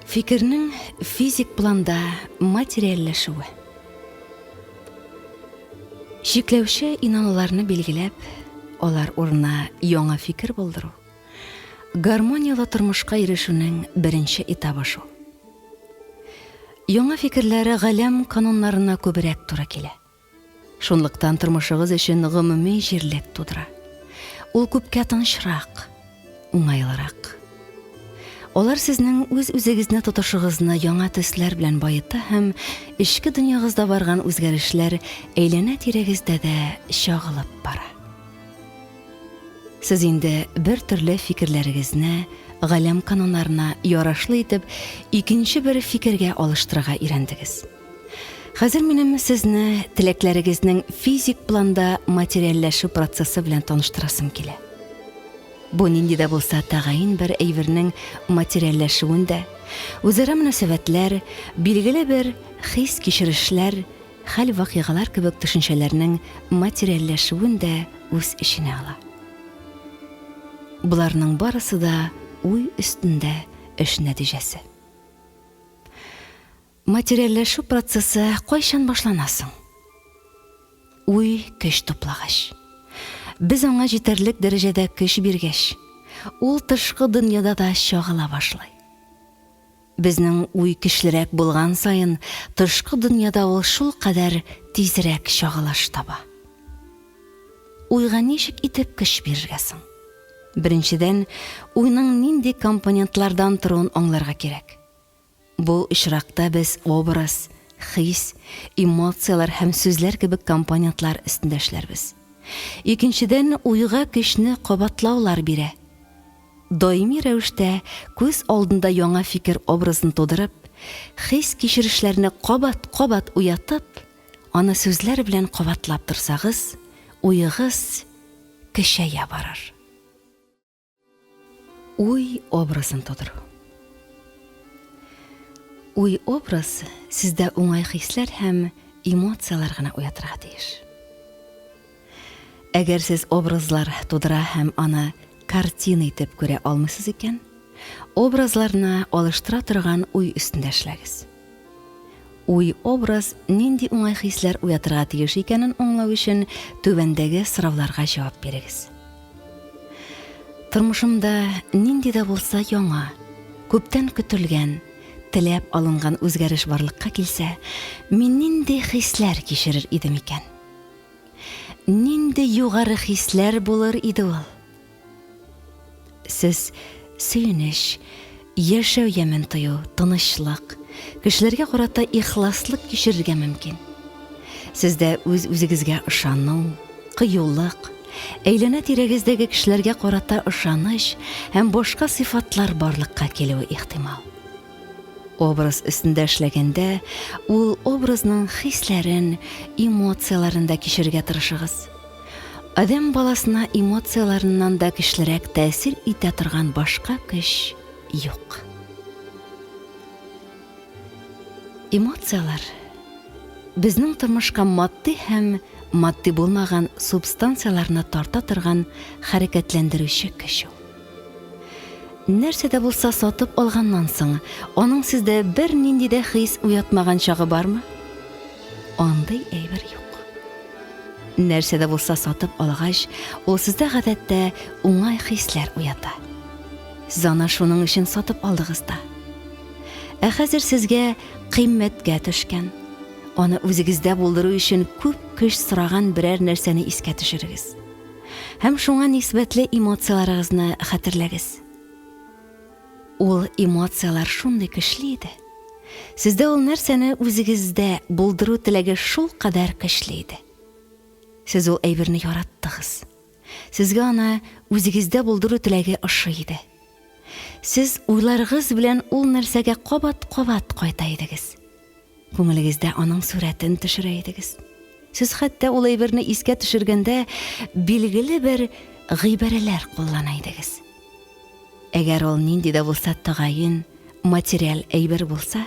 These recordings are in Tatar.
Фикернең физик планда материальләшүе. Шикләүче инануларны билгеләп, алар урынына яңа фикер булдыру. Гармониялы тормышка ирешүнең беренче этабы шул. Яңа фикерләре галәм кануннарына күбрәк туры килә. Шунлыктан тормышыгыз өчен гомуми җирлек тудыра. Ул күпкә тынычрак, уңайлырак. Алар сезнең үз-үзегезне тотышыгызны яңа төсләр белән байыта һәм эчке дөньягызда барган үзгәрешләр әйләнә-тирәгездә дә чагылып бара. Сез инде бер төрле фикерләрегезне галәм кануннарына ярашлы итеп икенче бер фикергә алыштырырга өйрәндегез. Хәзер минем сезне теләкләрегезнең физик планда материальләшү процессы белән таныштырасым килә. Бу нинди дә булса тәгаен бер әйбернең материальләшүендә, үзара мөнәсәбәтләр, билгеле бер хис-кичерешләр, хәл-вакыйгалар кебек төшенчәләрнең материальләшүендә үз эченә ала. Буларның барысы да уй өстендә эш нәтиҗәсе. Материальләшү процессы кайчан башланасың? Уй көч туплагач. Без аңа җитәрлек дәрәҗәдә көч биргәч, ул тышкы дөньяда да чагыла башлый. Безнең уй көчлерәк булган саен, тышкы дөньяда ул шул кадәр тизрәк чагылыш таба. Уйга ничек итеп көч бирергә соң? Беренчедән, уйның нинди компонентлардан торуын аңларга кирәк. Бу очракта без образ, хис, эмоциялар һәм сүзләр кебек компонентлар өстендә эшләрбез. Икенчедән, уйга көчне кабатлаулар бирә. Даими рәвештә күз алдында яңа фикер образын тудырып, хис-кичерешләрне кабат уятып, аны сүзләр белән кабатлап торсагыз, уйыгыз көчәя барыр. Уй образын тудыру. Уй образ сездә уңай хисләр һәм эмоциялар гына уятырга тиеш. Әгәр сез образлар тудыра һәм аны картина итеп күрә алмыйсыз икән, образларны алыштыра торган уй өстендә эшләгез. Уй образ нинди уңай хисләр уятырга тиеш икәнен аңлау өчен түбәндәге сорауларга җавап бирегез. Тормышымда нинди дә булса яңа, күптән көтелгән, теләп алынган үзгәреш барлыкка килсә, мин нинди хисләр кичерер идем икән? Нинди югары хисләр булыр иде ул? Сез сөенеш, яшәү ямен тою, тынычлык, кешеләргә карата ихласлык кичерергә мөмкин. Сездә үз-үзегезгә ышану, кыюлык, әйләнә-тирәгездәге кешеләргә карата ышаныч һәм башка сыйфатлар барлыкка килүе ихтимал. Образ өстендә эшләгәндә, ул образның хисләрен, эмоцияларын да кичерергә тырышыгыз. Адам баласына эмоцияларыннан да көчлерәк тәэсир итә торган башка көч юк. Эмоциялар безнең тормышка матди һәм матди булмаган субстанцияларны тарта торган хәрәкәтләндерүче көч. Нәрсә дә булса сатып алганнан соң, аның сездә бер нинди дә хис уятмаган чагы бармы? Андый әйбер юк. Нәрсә дә булса сатып алгач, ул сездә гадәттә уңай хисләр уята. Сез аны шуның өчен сатып алдыгыз да. Ә хәзер сезгә кыйммәткә төшкән, аны үзегездә булдыру өчен күп көч сораган берәр нәрсәне искә төшерегез. Һәм шуңа нисбәтле эмоцияларыгызны хәтерләгез. Ул эмоциялар шундый көчле иде. Сездә ул нәрсәне үзегездә булдыру теләге шул кадәр көчле иде. Сез ул әйберне яраттыгыз. Сезгә аны үзегездә булдыру теләге ошый иде. Сез уйларыгыз белән ул нәрсәгә кабат кайта идегез. Күңелегездә аның сурәтен төшерә идегез. Сез хәтта ул әйберне искә төшергәндә билгеле бер гыйбарәләр куллана идегез. Әгәр ул нинди дә булса тәгаен материаль әйбер булса,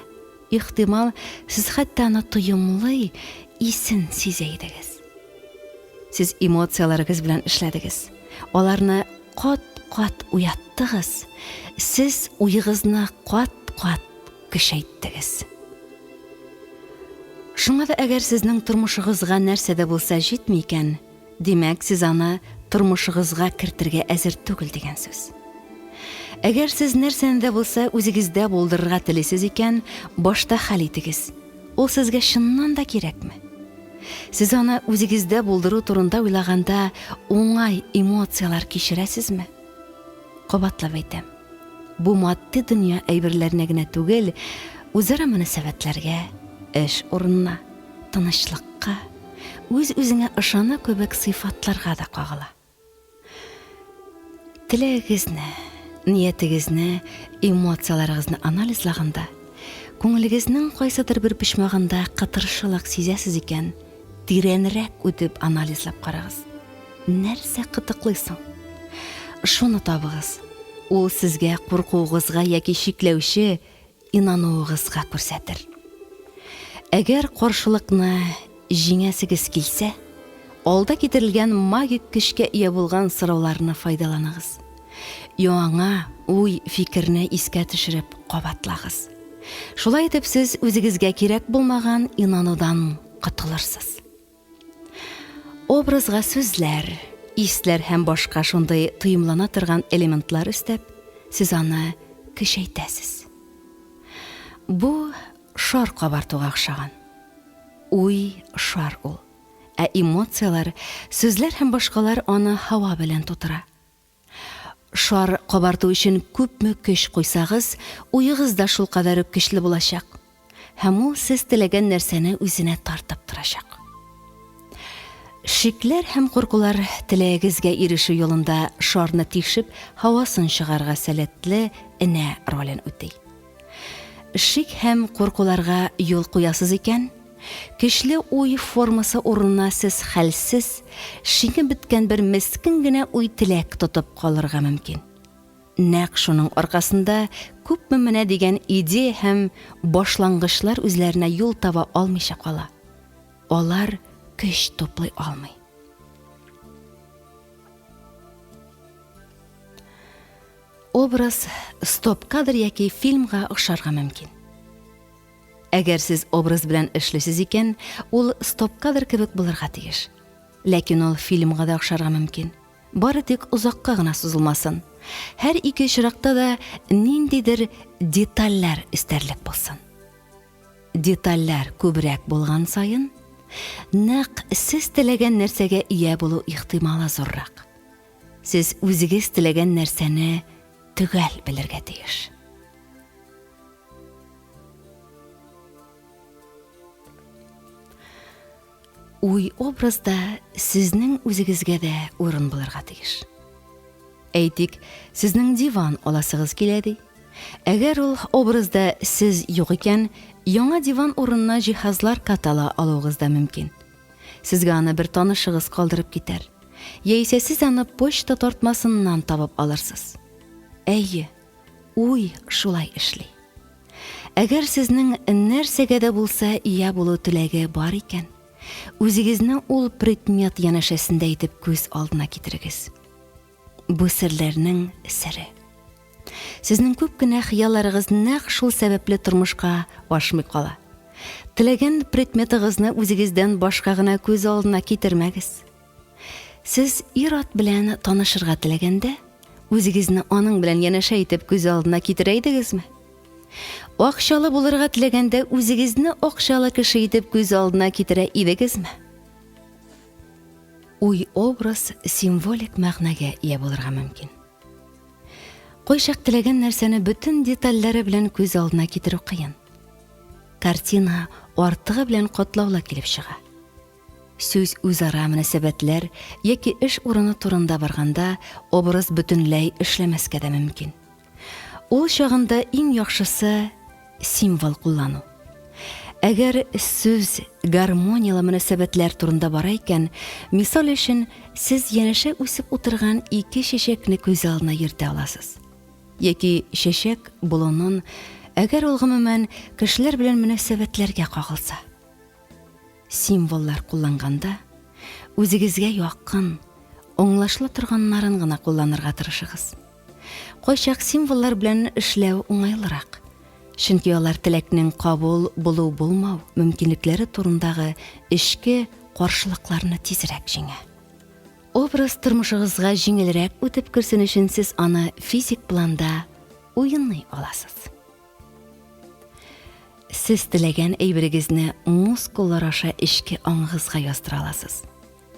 ихтимал сез хәтта аны тоемлы, исен сизә идегез. Сез эмоцияларыгыз белән эшләдегез. Аларны кат уяттыгыз. Сез уйыгызны кат көчәйттегез. Шуңа да әгәр сезнең тормышыгызга нәрсә дә булса җитми икән, димәк, сез аны тормышыгызга кертергә әзер түгел дигән сүз. Әгәр сез нәрсәне дә булса үзегездә булдырырга телисез икән, башта хәл итегез. Ул сезгә чыннан да кирәкме? Сез аны үзегездә булдыру турында уйлаганда уңай эмоциялар кичерәсезме? Кабатлап әйтәм, бу матди дөнья әйберләренә генә түгел, үзара мөнәсәбәтләргә, эш урынына, тынычлыкка, үз-үзеңә ышану кебек сыйфатларга да кагыла. Теләгегезне, ниятегезне, эмоцияларыгызны анализлаганда, күңелегезнең кайсыдыр бер почмагында кытыршылык сизәсез икән, тирәнрәк үтеп анализлап карагыз. Нәрсә кытыклыйсың? Шуны табыгыз. Ул сезгә куркуыгызга яки шикләүче инануыгызга күрсәтер. Әгәр каршылыкны җиңәсегез килсә, алда китерелгән магик көчкә ия булган сорауларны файдаланыгыз. Яңа уй фикерне искә төшереп кабатлагыз. Шулай итеп сез үзегезгә кирәк булмаган инанудан котылырсыз. Образга сүзләр, исләр һәм башка шундый тыйымлана торган элементлар өстәп, сез аны көчәйтәсез. Бу шар кабартуга охшаган. Уй шар ул. Ә эмоциялар, сүзләр һәм башкалар аны һава белән тутыра. Шар кабарту өчен күпме көч куйсагыз, уйыгыз да шул кадәр көчле булачак. Һәм ул сез теләгән нәрсәне үзенә тартып торачак. Шикләр һәм куркулар теләгегезгә ирешү юлында шарны тишеп, һавасын чыгарга сәләтле энә ролен үти. Шик һәм куркуларга юл куясыз икән, көчле уй формасы урынына сез хәлсез, шиңе беткән бер мескен генә уй теләк тотып калырга мөмкин. Нәкъ шуның аркасында күпме менә дигән идея һәм башлангычлар үзләренә юл таба алмыйча кала. Алар көч топлый алмый. Образ стоп-кадр яки фильмга охшарга мөмкин. Әгәр сез образ белән эшлисез икән, ул стоп-кадр кебек булырга тиеш. Ләкин ул фильмга да охшарга мөмкин. Бары тик узакка гына сузылмасын. Һәр ике очракта да ниндидер детальләр истәрлек булсын. Детальләр күбрәк булган саен, нәкъ сез теләгән нәрсәгә ия булу ихтималы зуррак. Сез үзегез теләгән нәрсәне төгәл белергә тиеш. Уй образда сезнең үзегезгә дә урын булырга тиеш. Әйтик, сезнең диван аласыгыз килә ди. Әгәр ул образда сез юк икән, яңа диван урынына җиһазлар катала алуыгыз да мөмкин. Сезгә аны бер танышыгыз калдырып китәр. Яисә сез аны почта тартмасыннан табып алырсыз. Әйе, уй шулай эшли. Әгәр сезнең нәрсәгә дә булса ия булу теләге бар икән, үзегезне ул предмет янәшәсендә итеп күз алдына китерегез. Бу серләрнең сере. Сезнең күп кенә хыялларыгыз нәкъ шул сәбәпле тормышка ашмый кала. Теләгән предметыгызны үзегездән башка гына күз алдына китермәгез. Сез ир-ат белән танышырга теләгәндә, үзегезне аның белән янәшә итеп күз алдына китерә идегезме? Акчалы булырга теләгәндә, үзегезне акчалы кеше итеп күз алдына китерә идегезме? Уй образ символик мәгънәгә ия булырга мөмкин. Кайчак теләгән нәрсәне бүтән детальләре белән күз алдына китерү кыен. Картина артыгы белән катлаулы килеп чыга. Сүз үзара мөнәсәбәтләр яки эш урыны турында барганда образ бүтәнләй эшләмәскә дә мөмкин. Ул чагында иң яхшысы символ куллану. Әгәр сүз гармониялы мөнәсәбәтләр турында бара икән, мисал өчен, сез янәшә үсеп утырган ике чәчәкне күз алдына йөртә аласыз. Яки чәчәк болонын, әгәр ул гомумән кешеләр белән мөнәсәбәтләргә кагылса. Символлар кулланганда, үзегезгә якын, аңлашлы торганнарын гына кулланырга тырышыгыз. Кайчак символлар белән эшләү уңайлырак. Чөнки алар теләкнең кабул булу булмау мөмкинлекләре турындагы эчке каршылыкларны тизрәк җиңә. Образ тормышыгызга җиңелрәк үтеп керсен өчен сез аны физик планда уйный аласыз. Сез теләгән әйберегезне мускуллар аша эчке аңыгызга яздыра аласыз.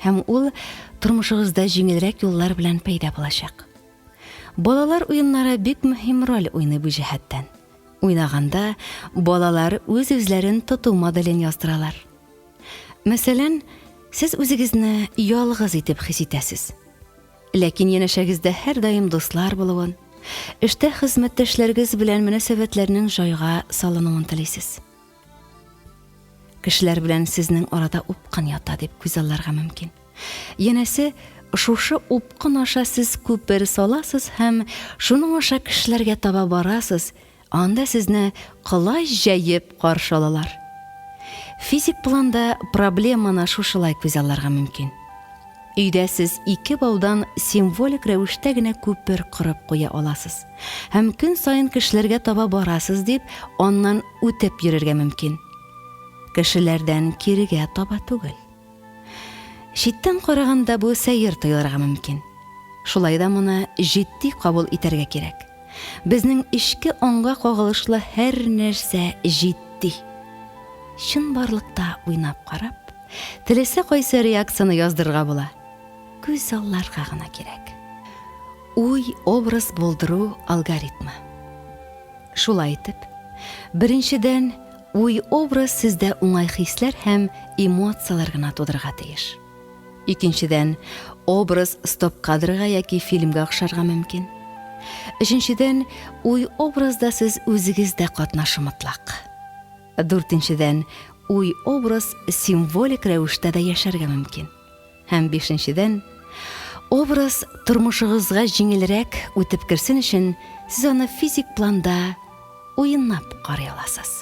Һәм ул тормышыгызда җиңелрәк юллар белән пәйда булачак. Балалар уеннары бик мөһим роль уйный бу җәһәттән. Уйнаганда балалар үз-үзләрен тоту моделен яздыралар. Мәсәлән, сез үзегезне ялгыз итеп хис итәсез. Ләкин янәшәгездә һәр даим дуслар булуын, эштә хезмәттәшләрегез белән мөнәсәбәтләрнең җайга салынуын телисез. Кешеләр белән сезнең арада упкын ята дип күзалларга мөмкин. Янәсе, шушы упкын аша сез күпер саласыз һәм шуның аша кешеләргә таба барасыз, анда сезне кылач җәеп каршы алалар. Физик планда проблеманы шушылай күзалларга мөмкин. Өйдә сез ике баудан символик рәвештә генә күпер кырып куя аласыз. Һәм көн сайын кешеләргә таба барасыз дип, аннан үтеп йөрергә мөмкин. Кешеләрдән кирегә таба түгел. Читтән караганда бу сәер тоелырга мөмкин. Шулай да моны җитди кабул итәргә кирәк. Безнең ичке аңга кагылышлы һәр нәрсә җитди. Чын барлыкта уйнап карап, теләсә кайсы реакцияны яздырырга була. Күз алларга гына кирәк. Уй образ булдыру алгоритмы. Шулай итеп, беренчедән уй образ сездә уңай хисләр һәм эмоциялар гына тудырырга тиеш. Икенчедән, образ стоп-кадрга яки фильмга охшарга мөмкин. Өченчедән, уй образда сез үзегездә катнашу мотлак. Дүртенчедән, уй образ символик рәвештә дә яшәргә мөмкин. Һәм бишенчедән, образ тормышыгызга җиңелрәк үтеп керсен өчен сез аны физик планда уйнап карый аласыз.